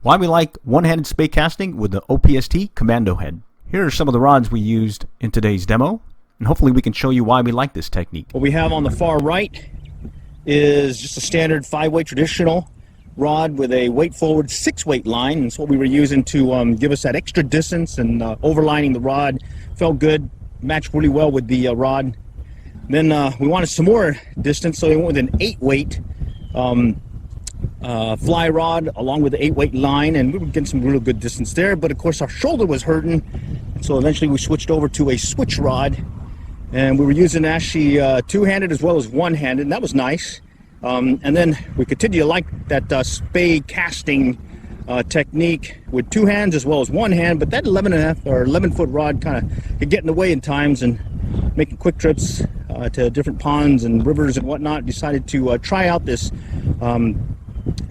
Why we like one-handed spey casting with the OPST Commando Head. Here are some of the rods we used in today's demo, and hopefully we can show you why we like this technique. What we have on the far right is just a standard 5-weight traditional rod with a weight forward 6-weight line. That's what we were using to give us that extra distance, and overlining the rod felt good, matched really well with the rod. Then we wanted some more distance, so we went with an 8-weight fly rod along with the 8-weight line, and we were getting some real good distance there. But of course our shoulder was hurting, so eventually we switched over to a switch rod, and we were using actually two-handed as well as one-handed, and that was nice. And then we continue to like that spey casting technique with two hands as well as one hand, but that 11.5 or 11-foot rod kind of could get in the way in times, and making quick trips to different ponds and rivers and whatnot, decided to try out this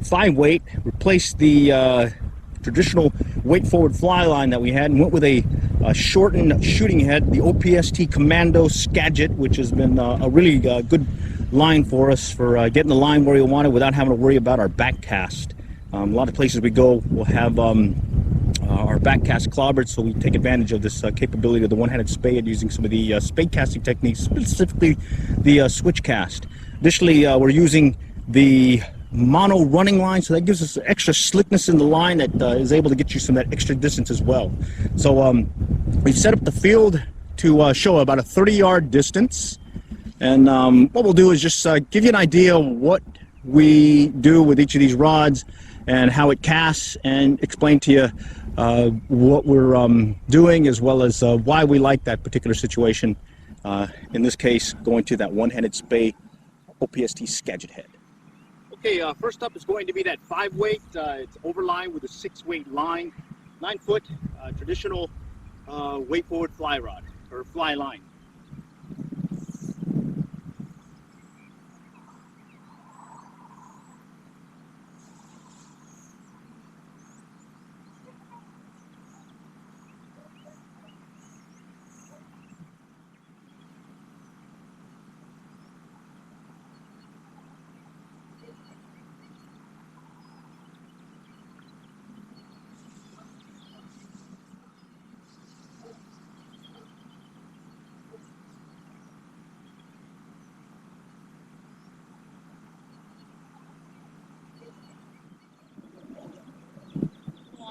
5-weight, replaced the traditional weight forward fly line that we had, and went with a shortened shooting head, the OPST Commando Skagit, which has been a really good line for us for getting the line where we want it without having to worry about our back cast. A lot of places we go will have our back cast clobbered, so we take advantage of this capability of the one-handed spey and using some of the spey casting techniques, specifically the switch cast. Additionally, we're using the mono running line, so that gives us extra slickness in the line that is able to get you some of that extra distance as well. So we've set up the field to show about a 30-yard distance, and what we'll do is just give you an idea of what we do with each of these rods and how it casts, and explain to you what we're doing, as well as why we like that particular situation. In this case, going to that one-handed spey OPST Skagit head. Okay, first up is going to be that 5-weight. It's overlined with a 6-weight line, 9-foot traditional weight forward fly rod or fly line.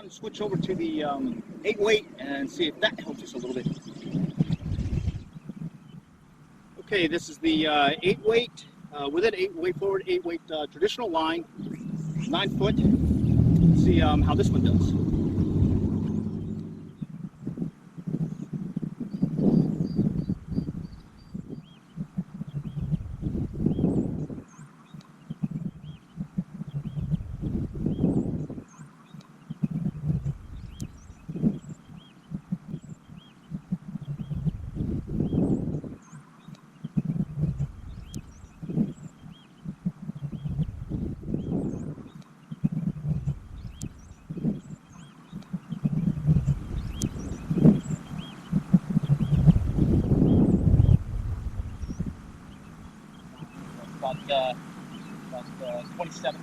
Switch over to the 8-weight and see if that helps us a little bit. Okay, this is the 8-weight with an 8-weight forward, 8-weight traditional line, 9-foot. Let's see how this one does. About 27.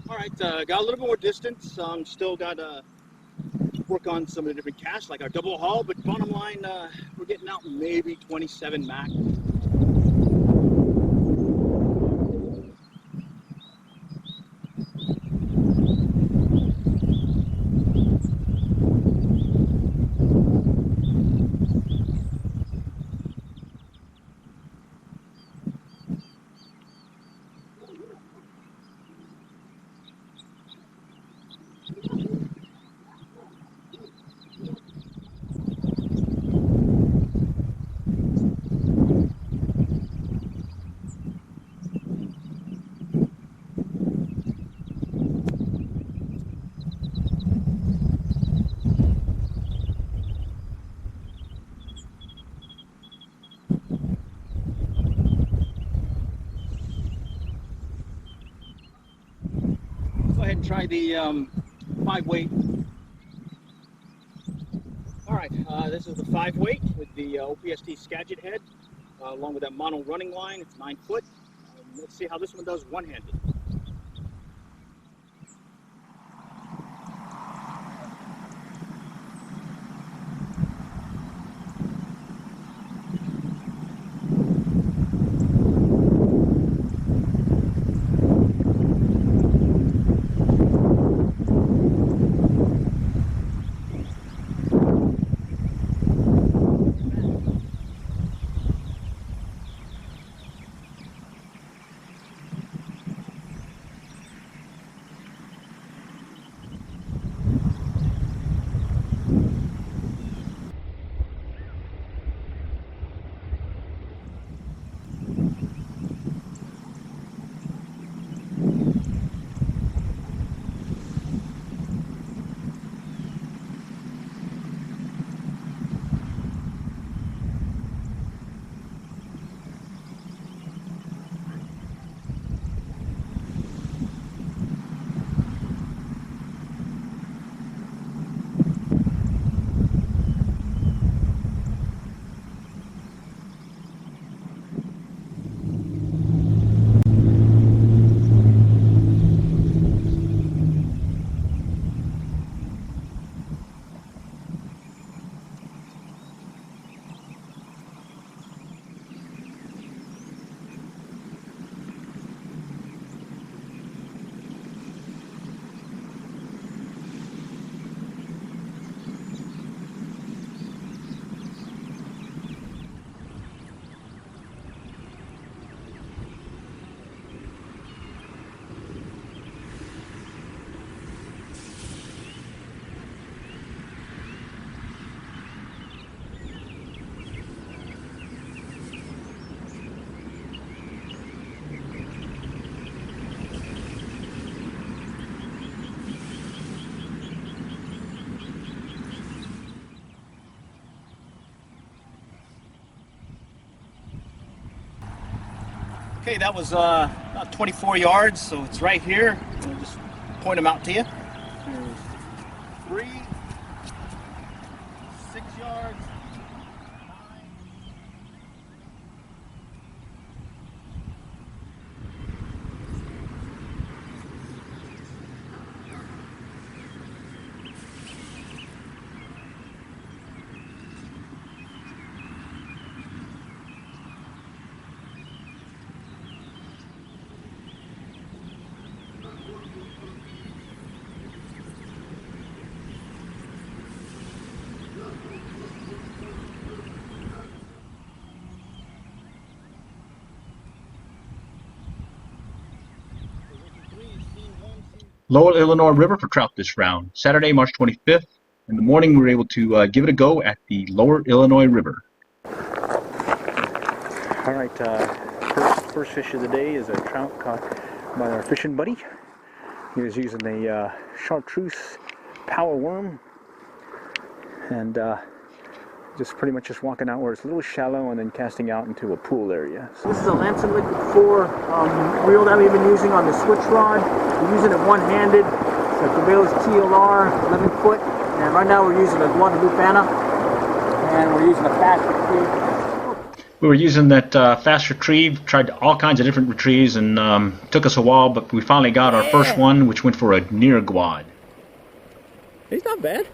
Alright, got a little bit more distance. Still got to work on some of the different casts, like our double haul, but bottom line, we're getting out maybe 27 max. go ahead and try the 5-weight. All right, this is the 5-weight with the OPST Skagit head, along with that mono running line. It's 9 foot. Let's see how this one does one-handed. Okay, that was about 24 yards, so it's right here. I'll just point them out to you. There's 3, 6 yards, 9. Lower Illinois River for trout this round. Saturday, March 25th. In the morning, we were able to give it a go at the Lower Illinois River. All right, first fish of the day is a trout caught by our fishing buddy. He was using a chartreuse power worm, and just pretty much just walking out where it's a little shallow and then casting out into a pool area. So this is a Lanson Liquid 4 reel that we've been using on the switch rod. We're using it one-handed. It's a Cabela's TLR, 11 foot. And right now we're using a Guadalupe Anna. And we're using a fast retrieve. We were using that fast retrieve, tried all kinds of different retrieves, and took us a while, but we finally got our first one, which went for a near guad. He's not bad.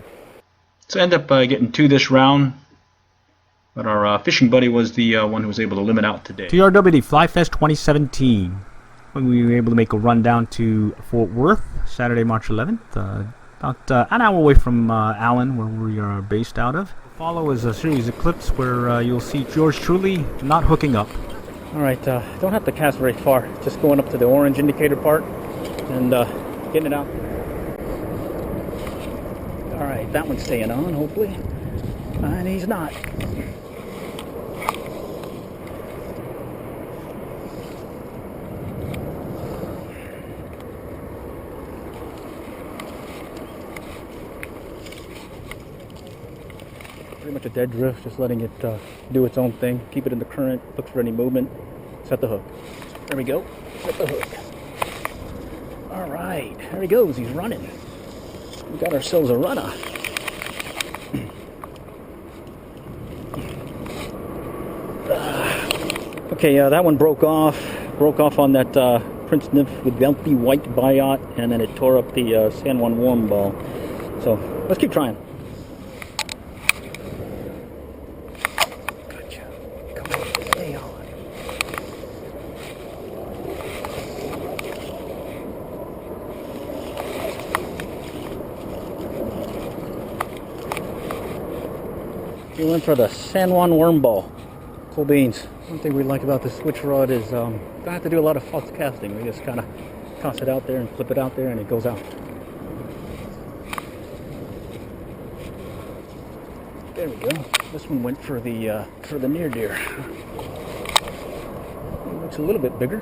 So end up getting 2 this round. But our fishing buddy was the one who was able to limit out today. TRWD Fly Fest 2017. When we were able to make a run down to Fort Worth, Saturday, March 11th. About an hour away from Allen, where we are based out of. Follow is a series of clips where you'll see George truly not hooking up. All right, don't have to cast very far. Just going up to the orange indicator part and getting it out. All right, that one's staying on, hopefully. And he's not. Pretty much a dead drift, just letting it do its own thing. Keep it in the current, look for any movement, set the hook. There we go, set the hook. All All right, there he goes. He's running. We got ourselves a runner. Okay, that one broke off on that Prince Nymph without the white biot, and then it tore up the San Juan worm ball. So let's keep trying. Gotcha. Come on, stay on. We went for the San Juan worm ball. Cool beans. One thing we like about this switch rod is don't have to do a lot of false casting. We just kind of toss it out there and flip it out there and it goes out. There we go. This one went for the near deer. It looks a little bit bigger.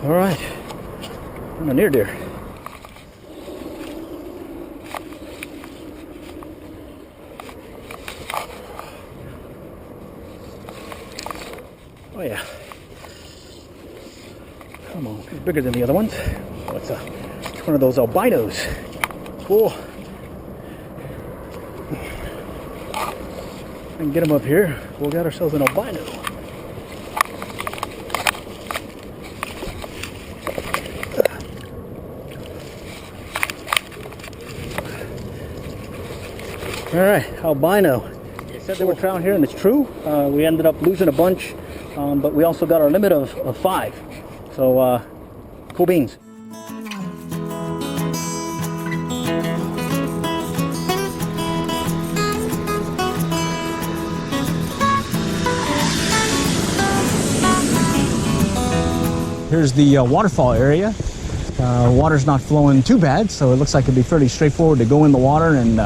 All right, on the near deer. Oh yeah. Come on, it's bigger than the other ones. Oh, it's one of those albinos. Cool. And get them up here. We'll get ourselves an albino. All right, albino. They said there were trout here, and it's true. We ended up losing a bunch. But we also got our limit of 5. So, cool beans. Here's the waterfall area. Water's not flowing too bad, so it looks like it'd be fairly straightforward to go in the water and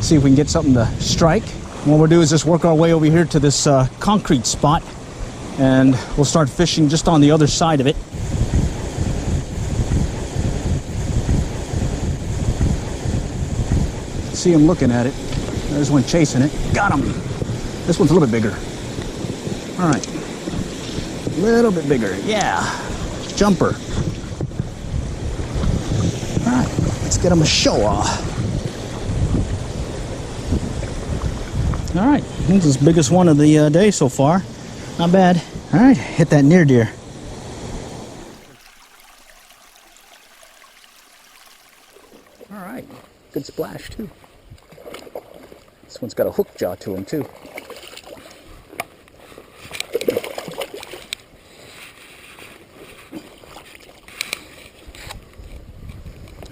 see if we can get something to strike. What we'll do is just work our way over here to this concrete spot. And we'll start fishing just on the other side of it. See him looking at it. There's one chasing it. Got him. This one's a little bit bigger. All right. A little bit bigger. Yeah. Jumper. All right. Let's get him a show off. All right. This is the biggest one of the day so far. Not bad. All right, hit that near deer. All right, good splash too. This one's got a hook jaw to him too.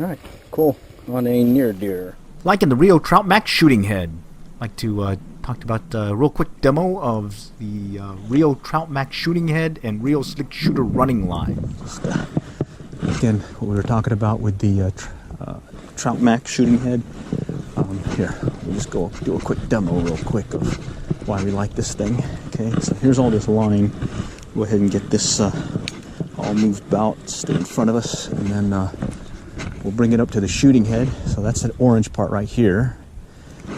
All right, cool. On a near deer. Liking the Rio Trout Max shooting head. Like to talk about a real quick demo of the Rio Trout Max shooting head and Rio Slick Shooter running line. Just, again, what we were talking about with the Trout Max shooting head. Here, we'll just go do a quick demo real quick of why we like this thing. Okay, so here's all this line. Go ahead and get this all moved about, stay in front of us, and then we'll bring it up to the shooting head. So that's that orange part right here.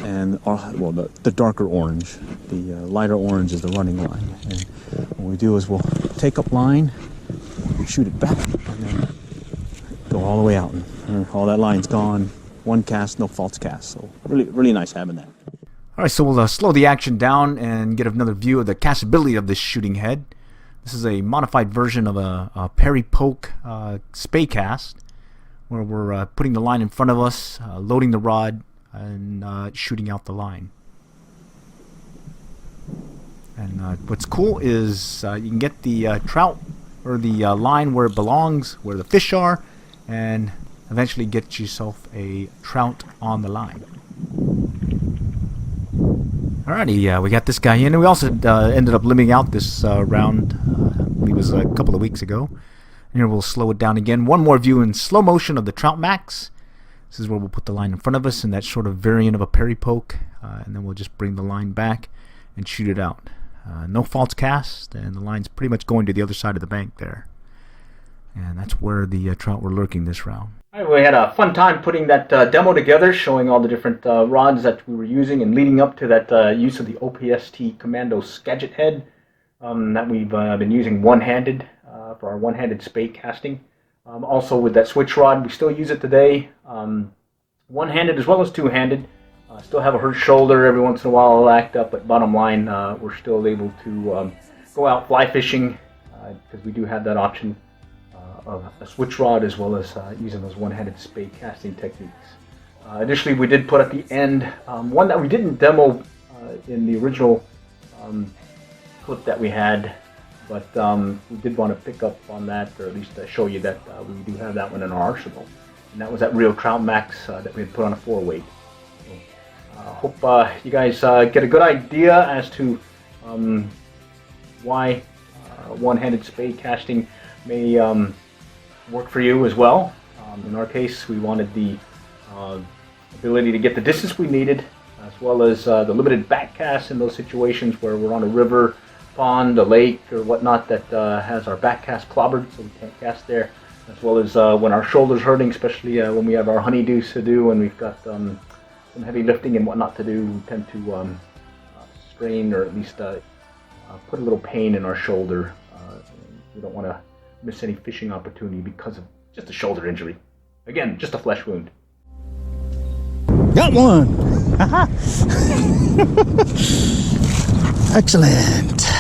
And well, the darker orange, the lighter orange is the running line. And what we do is we'll take up line, shoot it back, and then go all the way out. And all that line's gone. One cast, no false cast. So really nice having that. All right, so we'll slow the action down and get another view of the castability of this shooting head. This is a modified version of a Perry Poke Spey cast, where we're putting the line in front of us, loading the rod, and shooting out the line. And what's cool is you can get the trout or the line where it belongs, where the fish are, and eventually get yourself a trout on the line. Alrighty, we got this guy in, and we also ended up limiting out this round. I believe it was a couple of weeks ago. And here we'll slow it down again. One more view in slow motion of the Trout Max. This is where we'll put the line in front of us in that sort of variant of a Perry Poke, and then we'll just bring the line back and shoot it out. No false cast, and the line's pretty much going to the other side of the bank there. And that's where the trout were lurking this round. All right, we had a fun time putting that demo together, showing all the different rods that we were using and leading up to that use of the OPST Commando Skagit Head. that we've been using one-handed for our one-handed spey casting. Also with that switch rod, we still use it today, one-handed as well as two-handed. Still have a hurt shoulder every once in a while, I'll act up, but bottom line, we're still able to go out fly fishing because we do have that option of a switch rod as well as using those one-handed spey casting techniques. Additionally, we did put at the end one that we didn't demo in the original clip that we had, but we did want to pick up on that, or at least show you that we do have that one in our arsenal. And that was that real Trout Max that we had put on a 4-weight. Hope you guys get a good idea as to why one-handed spey casting may work for you as well. In our case, we wanted the ability to get the distance we needed, as well as the limited back cast in those situations where we're on a river, pond, a lake, or whatnot that has our back cast clobbered, so we can't cast there, as well as when our shoulder's hurting, especially when we have our honeydews to do and we've got some heavy lifting and whatnot to do. We tend to strain, or at least put a little pain in our shoulder. We don't want to miss any fishing opportunity because of just a shoulder injury. Again, just a flesh wound. Got one! Excellent.